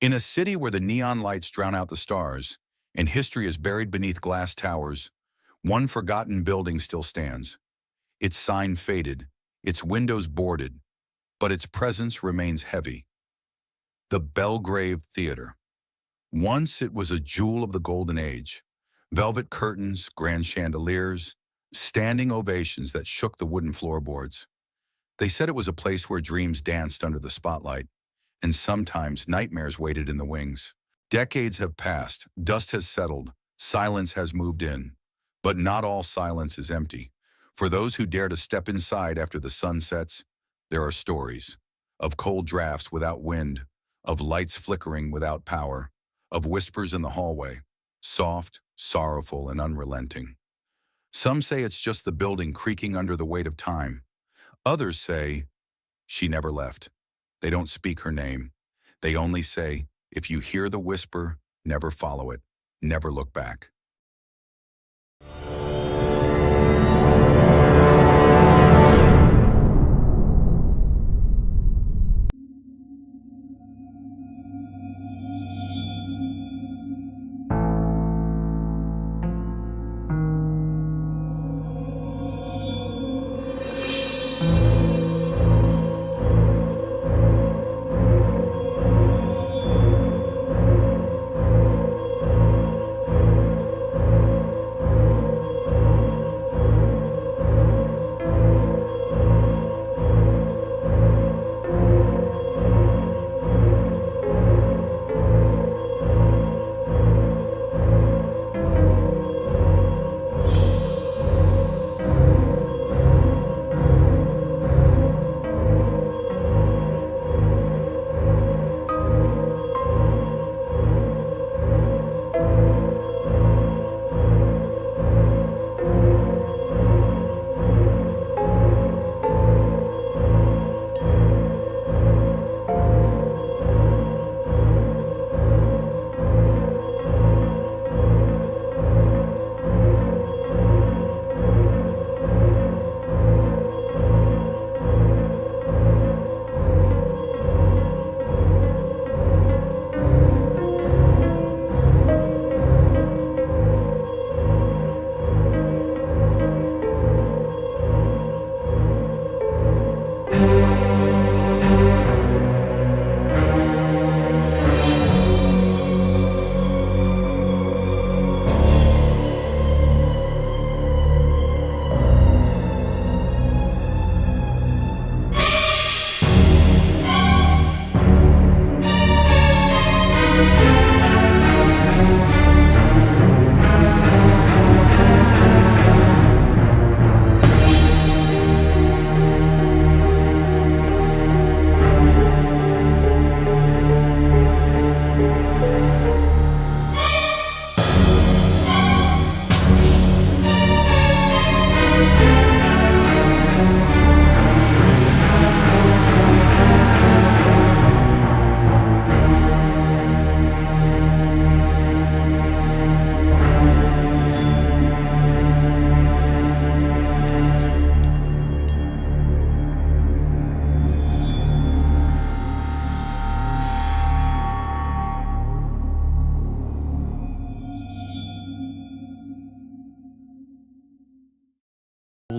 In a city where the neon lights drown out the stars, and history is buried beneath glass towers, one forgotten building still stands. Its sign faded, its windows boarded, but its presence remains heavy. The Belgrave Theater. Once it was a jewel of the golden age. Velvet curtains, grand chandeliers, standing ovations that shook the wooden floorboards. They said it was a place where dreams danced under the spotlight, and sometimes nightmares waited in the wings. Decades have passed, dust has settled, silence has moved in. But not all silence is empty. For those who dare to step inside after the sun sets, there are stories of cold drafts without wind, of lights flickering without power, of whispers in the hallway, soft, sorrowful, and unrelenting. Some say it's just the building creaking under the weight of time. Others say, she never left. They don't speak her name. They only say, if you hear the whisper, never follow it, never look back.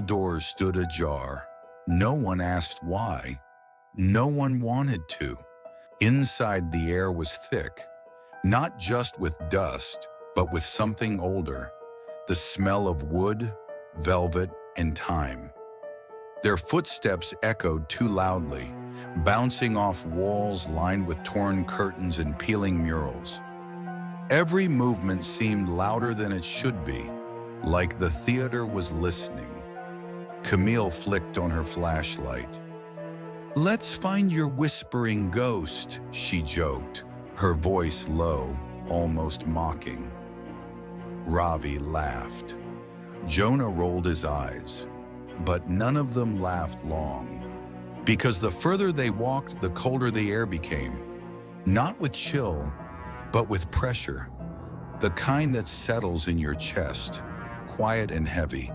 Doors stood ajar. No one asked why. No one wanted to. Inside, the air was thick, not just with dust, but with something older, the smell of wood, velvet, and time. Their footsteps echoed too loudly, bouncing off walls lined with torn curtains and peeling murals. Every movement seemed louder than it should be, like the theater was listening. Camille flicked on her flashlight. "Let's find your whispering ghost," she joked, her voice low, almost mocking. Ravi laughed. Jonah rolled his eyes, but none of them laughed long. Because the further they walked, the colder the air became. Not with chill, but with pressure. The kind that settles in your chest, quiet and heavy,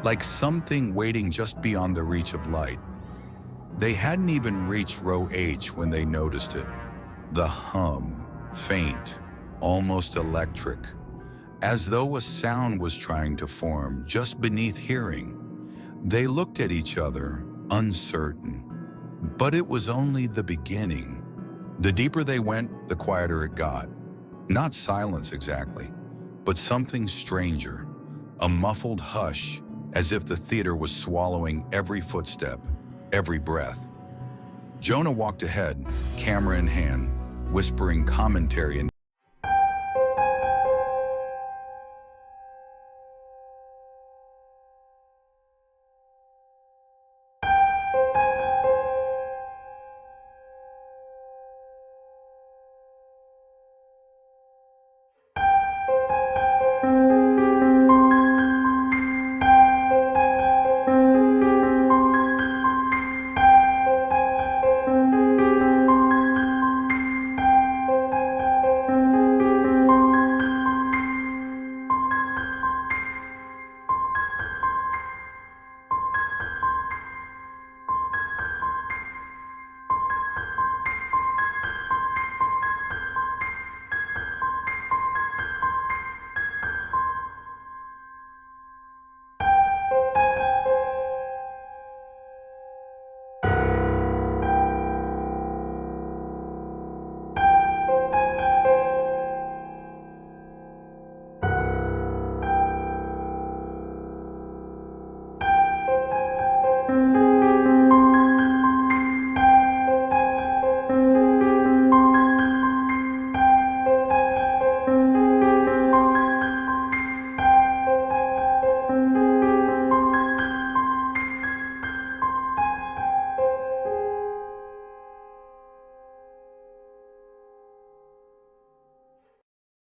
like something waiting just beyond the reach of light. They hadn't even reached row H when they noticed it. The hum. faint, almost electric, as though a sound was trying to form just beneath hearing. They looked at each other, uncertain. But it was only the beginning. The deeper they went, the quieter it got. Not silence exactly, but something stranger, a muffled hush, as if the theater was swallowing every footstep, every breath. Jonah walked ahead, camera in hand, whispering commentary and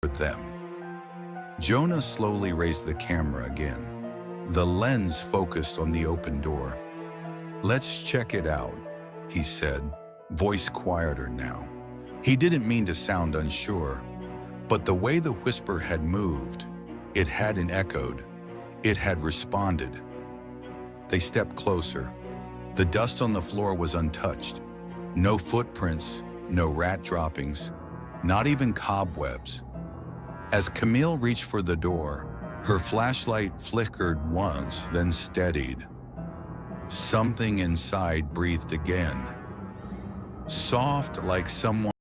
with them. Jonah slowly raised the camera again. The lens focused on the open door. "Let's check it out," he said, voice quieter now. He didn't mean to sound unsure, but the way the whisper had moved, it hadn't echoed, it had responded. They stepped closer. The dust on the floor was untouched. No footprints, no rat droppings, not even cobwebs. As Camille reached for the door, her flashlight flickered once, then steadied. Something inside breathed again, soft like someone.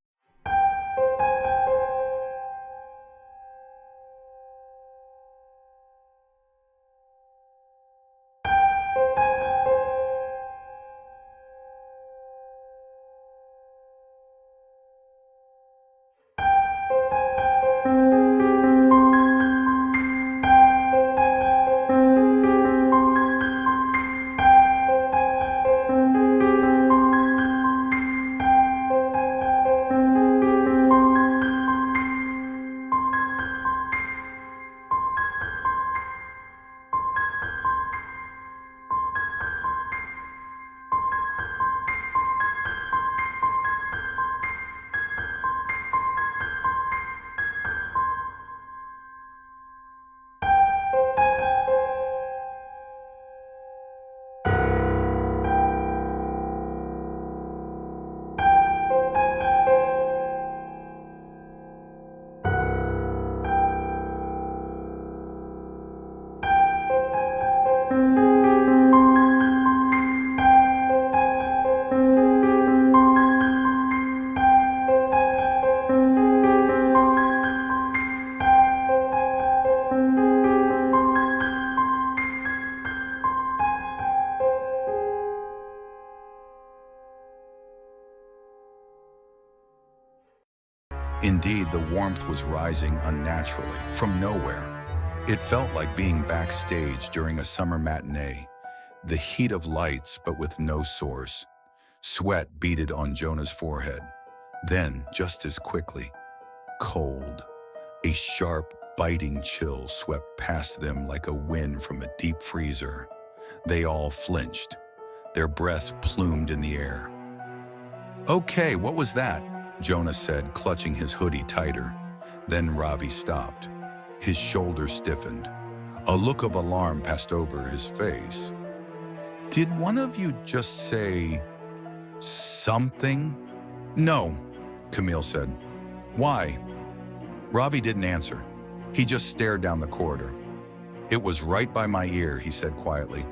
Indeed, the warmth was rising unnaturally, from nowhere. It felt like being backstage during a summer matinee. The heat of lights, but with no source. Sweat beaded on Jonah's forehead. Then, just as quickly, cold. A sharp, biting chill swept past them like a wind from a deep freezer. They all flinched, their breaths plumed in the air. "Okay, what was that?" Jonah said, clutching his hoodie tighter. Then Ravi stopped. His shoulders stiffened. A look of alarm passed over his face. "Did one of you just say something?" "No," Camille said. Why? Ravi didn't answer. He just stared down the corridor. It was right by my ear, he said quietly.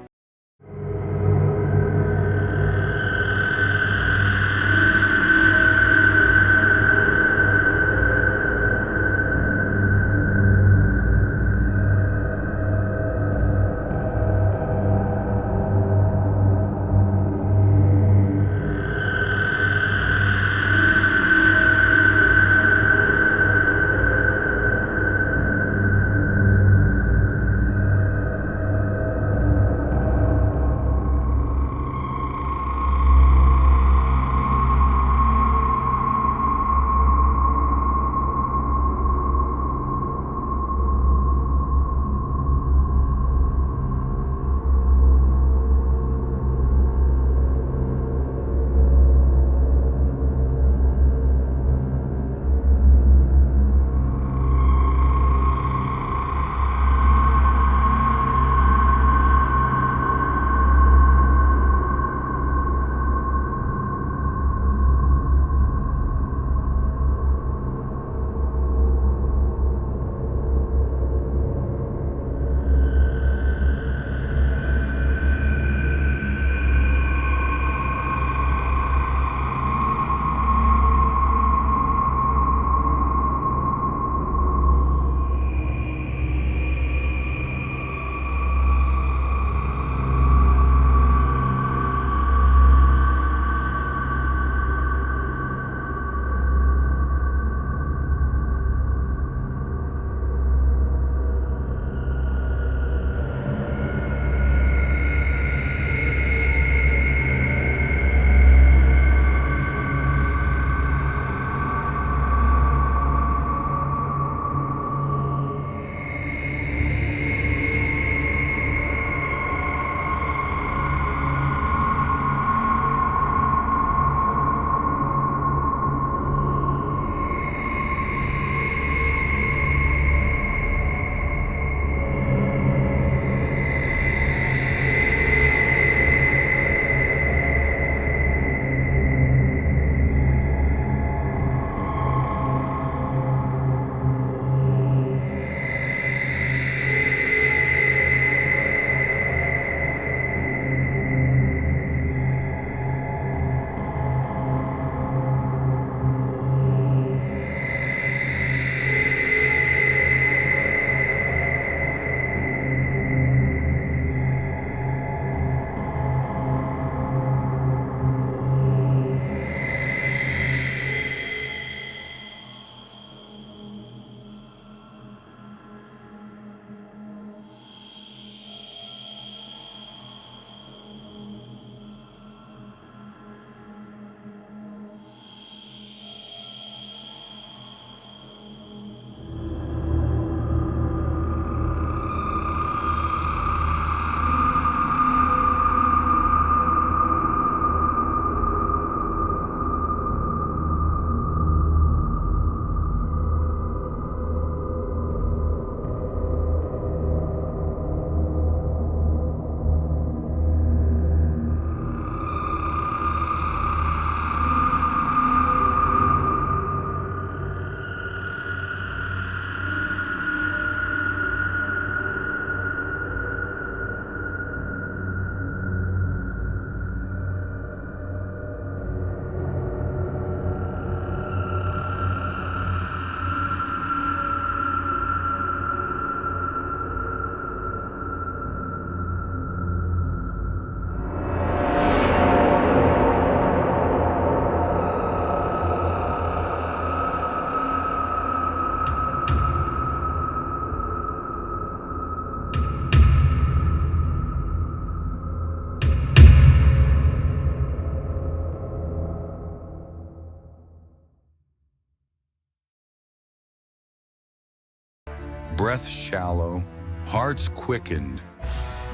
Breaths shallow, hearts quickened,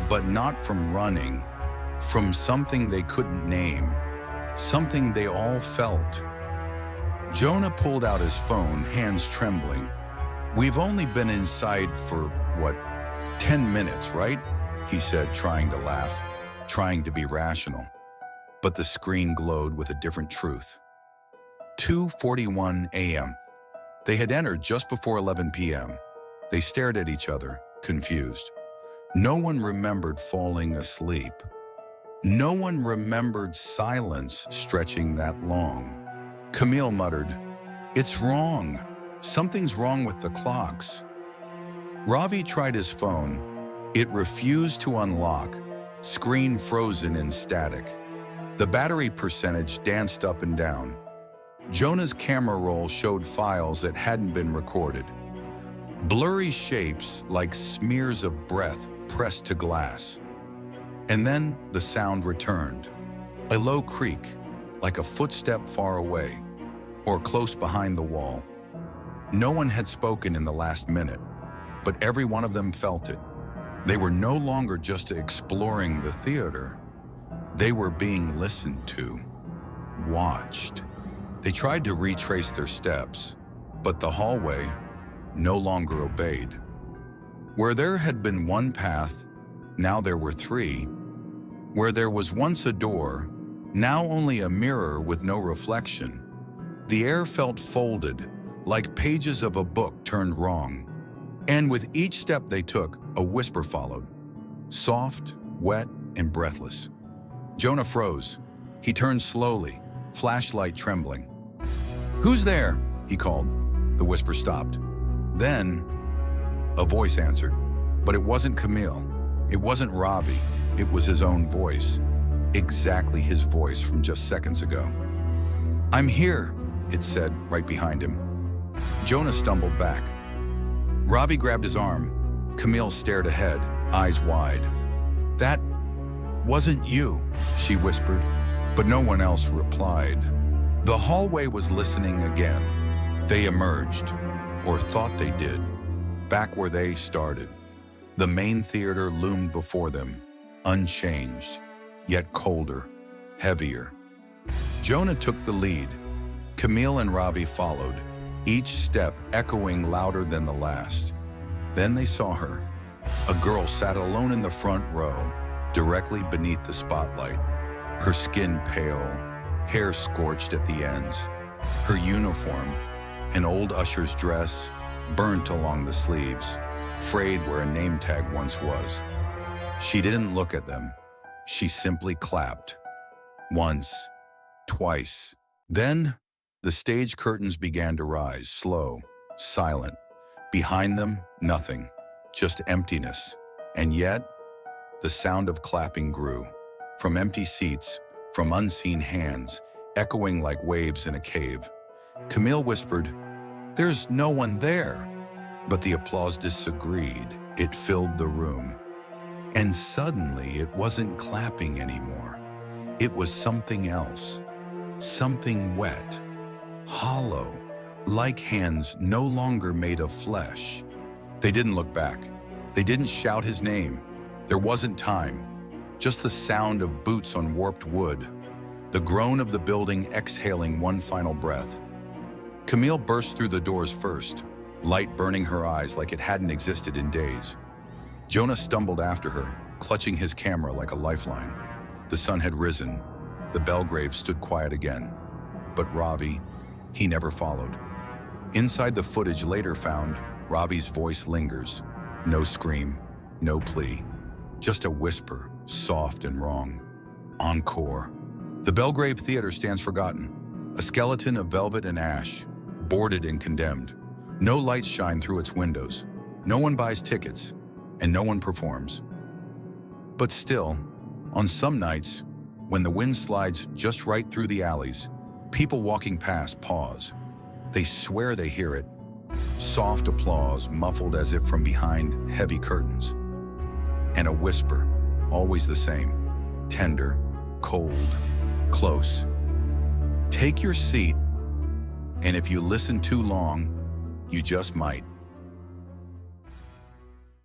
but not from running, from something they couldn't name, something they all felt. Jonah pulled out his phone, hands trembling. "We've only been inside for, 10 minutes, right?" he said, trying to laugh, trying to be rational. But the screen glowed with a different truth. 2:41 a.m. They had entered just before 11 p.m. They stared at each other, confused. No one remembered falling asleep. No one remembered silence stretching that long. Camille muttered, "It's wrong. Something's wrong with the clocks." Ravi tried his phone. It refused to unlock, screen frozen in static. The battery percentage danced up and down. Jonah's camera roll showed files that hadn't been recorded. Blurry shapes like smears of breath pressed to glass. And then the sound returned. A low creak, like a footstep far away, or close behind the wall. No one had spoken in the last minute, but every one of them felt it. They were no longer just exploring the theater. They were being listened to, watched. They tried to retrace their steps, but the hallway no longer obeyed. Where there had been one path, now there were three. Where there was once a door, now only a mirror with no reflection. The air felt folded, like pages of a book turned wrong. And with each step they took, a whisper followed. Soft, wet, and breathless. Jonah froze. He turned slowly, flashlight trembling. "Who's there?" he called. The whisper stopped. Then, a voice answered. But it wasn't Camille. It wasn't Ravi. It was his own voice. Exactly his voice from just seconds ago. "I'm here," it said right behind him. Jonah stumbled back. Ravi grabbed his arm. Camille stared ahead, eyes wide. "That wasn't you," she whispered, but no one else replied. The hallway was listening again. They emerged, or thought they did, back where they started. The main theater loomed before them, unchanged, yet colder, heavier. Jonah took the lead. Camille and Ravi followed, each step echoing louder than the last. Then they saw her. A girl sat alone in the front row, directly beneath the spotlight. Her skin pale, hair scorched at the ends. Her uniform, an old usher's dress, burnt along the sleeves, frayed where a name tag once was. She didn't look at them. She simply clapped. Once, twice. Then, the stage curtains began to rise, slow, silent. Behind them, nothing, just emptiness. And yet, the sound of clapping grew. From empty seats, from unseen hands, echoing like waves in a cave. Camille whispered, "There's no one there." But the applause disagreed. It filled the room. And suddenly, it wasn't clapping anymore. It was something else. Something wet, hollow, like hands no longer made of flesh. They didn't look back. They didn't shout his name. There wasn't time. Just the sound of boots on warped wood. The groan of the building exhaling one final breath. Camille burst through the doors first, light burning her eyes like it hadn't existed in days. Jonah stumbled after her, clutching his camera like a lifeline. The sun had risen. The Belgrave stood quiet again. But Ravi, he never followed. Inside the footage later found, Ravi's voice lingers. No scream, no plea. Just a whisper, soft and wrong. Encore. The Belgrave Theater stands forgotten. A skeleton of velvet and ash, boarded and condemned. No lights shine through its windows. No one buys tickets, and no one performs. But still, on some nights, when the wind slides just right through the alleys, people walking past pause. They swear they hear it. Soft applause muffled as if from behind heavy curtains. And a whisper, always the same, tender, cold, close. Take your seat, and if you listen too long, you just might.